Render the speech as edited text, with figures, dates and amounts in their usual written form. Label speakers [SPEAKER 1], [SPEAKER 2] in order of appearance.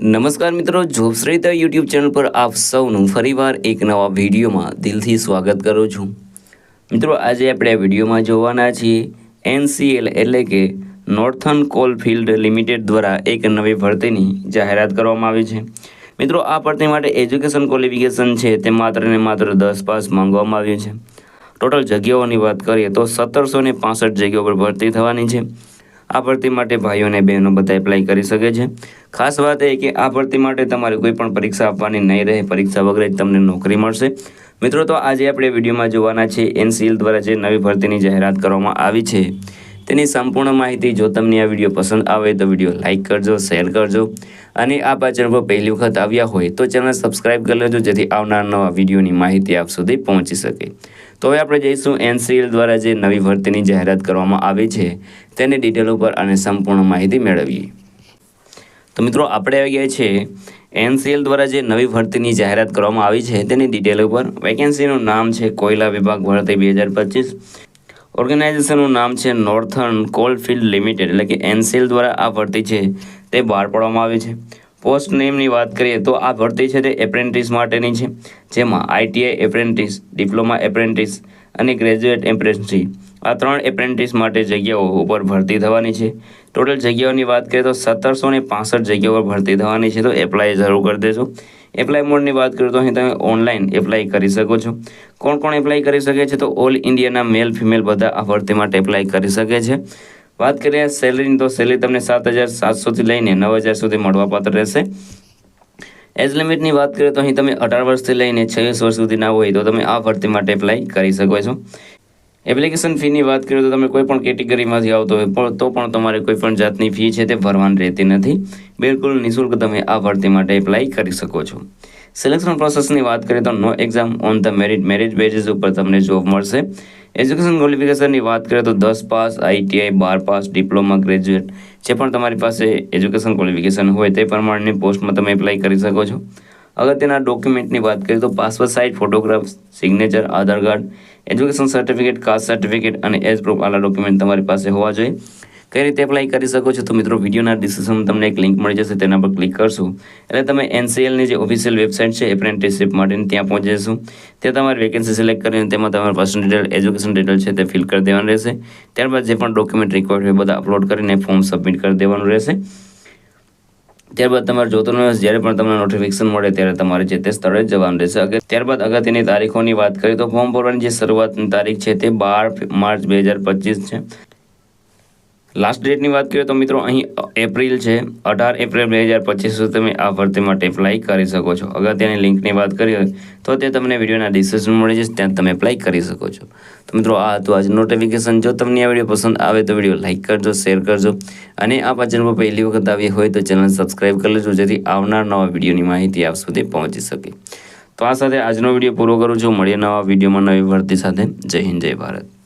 [SPEAKER 1] નમસ્કાર મિત્રો, જોબશ્રી the YouTube channel પર આપ સૌનું ફરીવાર એક નવા વિડીયોમાં દિલથી સ્વાગત કરું છું। મિત્રો, આજે આપણે આ વિડીયોમાં જોવાના છીએ NCL એટલે કે નોર્થન કોલફિલ્ડ લિમિટેડ દ્વારા એક નવી ભરતીની જાહેરાત કરવામાં આવી છે। મિત્રો, આ ભરતી માટે એજ્યુકેશન ક્વોલિફિકેશન છે તે માત્ર ને માત્ર 10 પાસ માંગવામાં આવ્યું છે। ટોટલ જગ્યાઓની વાત કરીએ તો 1765 જગ્યાઓ પર ભરતી થવાની છે। આ ભરતી માટે ભાઈઓ અને બહેનો બધા એપ્લાય કરી શકે છે। ખાસ વાત એ કે આ ભરતી માટે તમારે કોઈ પણ પરીક્ષા આપવાની નહીં રહે, પરીક્ષા વગર જ તમને નોકરી મળશે। મિત્રો, તો આજે આપણે વિડીયોમાં જોવાના છે NCL દ્વારા જે નવી ભરતીની જાહેરાત કરવામાં આવી છે તેની સંપૂર્ણ માહિતી। જો તમને આ વિડીયો પસંદ આવે તો વિડીયો લાઇક કરજો, શેર કરજો અને આ ચેનલ પર પહેલી વખત આવ્યા હોય તો ચેનલ સબસ્ક્રાઇબ કરી લેજો, જેથી આવનાર નવા વિડીયોની માહિતી આપ સુધી પહોંચી શકે। તો હવે આપણે જઈશું NCL દ્વારા જે નવી ભરતીની જાહેરાત કરવામાં આવી છે તેની ડિટેલ ઉપર અને સંપૂર્ણ માહિતી મેળવીએ। તો મિત્રો, આપણે આવી ગયા છે NCL દ્વારા જે નવી ભરતીની જાહેરાત કરવામાં આવી છે તેની ડિટેલ ઉપર। વેકેન્સીનું નામ છે કોયલા વિભાગ ભરતી 2025। ઓર્ગેનાઇઝેશનનું નામ છે નોર્થન કોલફિલ્ડ લિમિટેડ એટલે કે NCL દ્વારા આ ભરતી છે તે બહાર પાડવામાં આવી છે। પોસ્ટ નેમની વાત કરીએ તો આ ભરતી છે તે એપ્રેન્ટિસ માટેની છે, જેમાં ITI એપ્રેન્ટિસ, ડિપ્લોમા એપ્રેન્ટિસ અને ગ્રેજ્યુએટ એપ્રેન્ટિસ આ 3 એપ્રેન્ટિસ માટે જગ્યાઓ ઉપર ભરતી થવાની છે। ટોટલ જગ્યાઓની વાત કરીએ તો 1765 જગ્યાઓ પર ભરતી થવાની છે, તો એપ્લાય જરૂર કરી દેજો। એપ્લાય મોડની વાત કરીએ તો અહીં તમે ઓનલાઈન એપ્લાય કરી શકો છો। કોણ કોણ એપ્લાય કરી શકે છે? તો ઓલ ઇન્ડિયાના મેલ ફિમેલ બધા આ ભરતી માટે એપ્લાય કરી શકે છે। વાત કરીએ સેલરીની તો સેલરી તમને 7,700થી લઈને 9,000 સુધી મળવાપાત્ર રહેશે। એજ લિમિટની વાત કરીએ તો અહીં તમે 18 વર્ષથી લઈને 26 વર્ષ સુધીના હોય તો તમે આ ભરતી માટે એપ્લાય કરી શકો છો। એપ્લિકેશન ફીની વાત કરીએ તો તમે કોઈ પણ કેટેગરીમાંથી આવતો હોય તો પણ તમારે કોઈ પણ જાતની ફી છે તે ભરવાની રહેતી નથી। બિલકુલ નિઃશુલ્ક તમે આ ભરતી માટે એપ્લાય કરી શકો છો। સિલેક્શન પ્રોસેસની વાત કરીએ તો no exam, on the merit basis ઉપર તમને જોબ મળશે। એજ્યુકેશન ક્વોલિફિકેશનની વાત કરીએ તો 10 pass, ITI 12 pass, diploma, graduate જે પણ તમારી પાસે એજ્યુકેશન ક્વોલિફિકેશન હોય તે પ્રમાણેની પોસ્ટમાં તમે એપ્લાય કરી શકો છો। અગત્યના ડોક્યુમેન્ટની વાત કરીએ તો passport size photograph, signature, Aadhaar card, education certificate, caste certificate અને એજ પ્રૂફ આલા ડોક્યુમેન્ટ તમારી પાસે હોવા જોઈએ। કઈ રીતે એપ્લાય કરી શકો છો? તો મિત્રો, વિડીયોના ડિસ્ક્રિપ્શનમાં તમને એક લિંક મળી જશે, તેના પર ક્લિક કરશો એટલે તમે NCLની જે ઓફિશિયલ વેબસાઇટ છે એપ્રેન્ટિસશીપ માટેની ત્યાં પહોંચી જશો। ત્યાં તમારી વેકેન્સી સિલેક્ટ કરીને તેમાં તમારી પર્સનલ ડિટેલ, એજ્યુકેશન ડિટેલ છે તે ફિલ કરી દેવાનું રહેશે। ત્યારબાદ જે પણ ડોક્યુમેન્ટ રિક્વાયર્ડ હોય બધા અપલોડ કરીને ફોર્મ સબમિટ કરી દેવાનું રહેશે। ત્યારબાદ તમારે જોતું રહેશે, જ્યારે પણ તમને નોટિફિકેશન મળે ત્યારે તમારે જે તે સ્થળે જવાનું રહેશે। ત્યારબાદ અગત્યની તારીખોની વાત કરીએ તો ફોર્મ ભરવાની જે શરૂઆતની તારીખ છે તે 12 માર્ચ 2025 છે। લાસ્ટ ડેટની વાત કરીએ તો મિત્રો અહીં એપ્રિલ છે, 18 એપ્રિલ 2025 સુધી તમે આ ભરતી માટે એપ્લાય કરી શકો છો। અગત્યની લિંકની વાત કરીએ તો તે તમને વિડીયોના ડિસ્ક્રિપ્શનમાં મળી જશે, ત્યાં તમે એપ્લાય કરી શકો છો। તો મિત્રો, આ હતું આજનું નોટિફિકેશન। જો તમને આ વિડીયો પસંદ આવે તો વિડીયો લાઇક કરજો, શેર કરજો અને આ ચેનલ પર પહેલી વખત આવી હોય તો ચેનલ સબસ્ક્રાઇબ કરી લેજો, જેથી આવનાર નવા વિડીયોની માહિતી આપ સુધી પહોંચી શકે। તો આ સાથે આજનો વિડીયો પૂરો કરું છું। મળીએ નવા વિડીયોમાં નવી ભરતી સાથે। જય હિન્દ, જય ભારત।